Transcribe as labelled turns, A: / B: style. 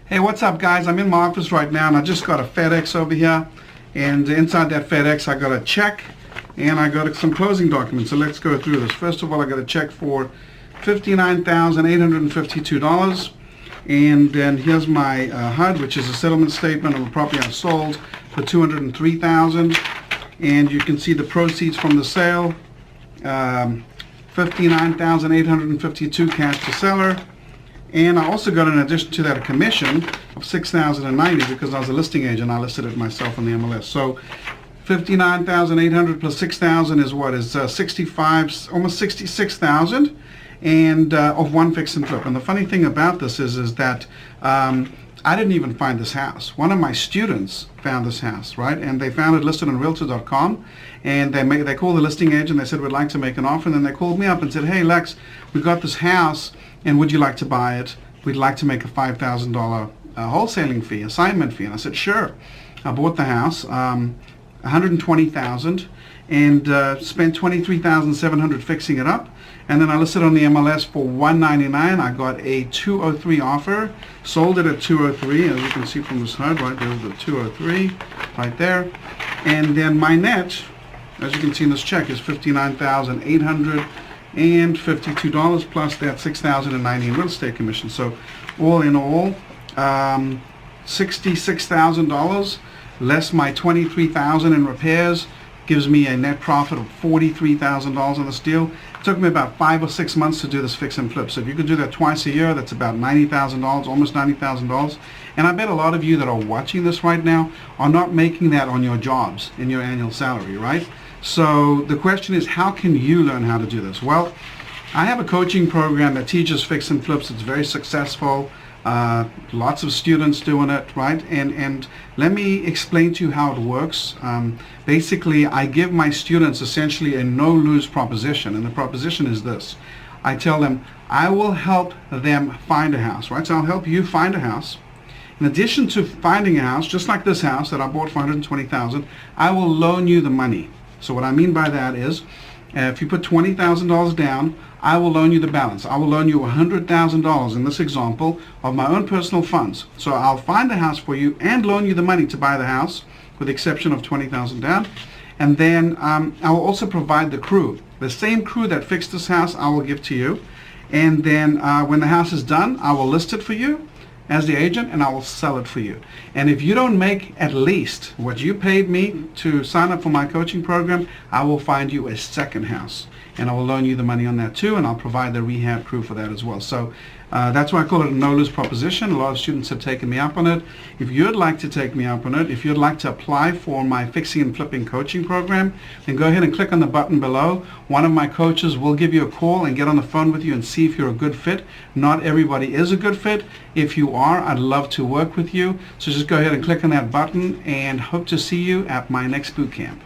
A: Hey, what's up guys? I'm in my office right now and I just got a Fedex over here, and inside that Fedex I got a check and I got some closing documents. So let's go through this. First of all, I got a check for $59,852, and then here's my HUD, which is a settlement statement of a property I sold for $203,000, and you can see the proceeds from the sale, $59,852 cash to seller. And I also got, in addition to that, a commission of $6,090 because I was a listing agent. I listed it myself on the MLS. So $59,800 plus $6,000 is what is 65, almost $66,000, and of one fix and flip. And the funny thing about this is that I didn't even find this house. One of my students found this house, right? And they found it listed on Realtor.com, and they called the listing agent. They said, we'd like to make an offer. And then they called me up and said, hey Lex, we got this house, and would you like to buy it? We'd like to make a $5,000 wholesaling fee, assignment fee. And I said, sure. I bought the house, $120,000, and spent $23,700 fixing it up. And then I listed on the MLS for $199. I got a $203 offer, sold it at $203, as you can see from this HUD, right there's the $203 right there. And then my net, as you can see in this check, is $59,852 plus that $6,090 in real estate commission. So all in all, $66,000 less my $23,000 in repairs gives me a net profit of $43,000 on this deal. It took me about 5 or 6 months to do this fix and flip. So if you could do that twice a year, that's about $90,000, almost $90,000. And I bet a lot of you that are watching this right now are not making that on your jobs in your annual salary, right? So the question is, how can you learn how to do this? Well, I have a coaching program that teaches fix and flips. It's very successful. Lots of students doing it, right? And let me explain to you how it works. Basically, I give my students essentially a no-lose proposition, and the proposition is this. I tell them, I will help them find a house, right? So I'll help you find a house. In addition to finding a house, just like this house that I bought for $120,000, I will loan you the money. So what I mean by that is, if you put $20,000 down, I will loan you the balance. I will loan you $100,000 in this example of my own personal funds. So I'll find the house for you and loan you the money to buy the house, with the exception of $20,000 down. And then I will also provide the crew. The same crew that fixed this house, I will give to you. And then when the house is done, I will list it for you as the agent, and I will sell it for you. And if you don't make at least what you paid me to sign up for my coaching program, I will find you a second house, and I will loan you the money on that too, and I'll provide the rehab crew for that as well. So that's why I call it a no-lose proposition. A lot of students have taken me up on it. If you'd like to take me up on it, if you'd like to apply for my fixing and flipping coaching program, then go ahead and click on the button below. One of my coaches will give you a call and get on the phone with you and see if you're a good fit. Not everybody is a good fit. If you are, I'd love to work with you. So just go ahead and click on that button, and hope to see you at my next boot camp.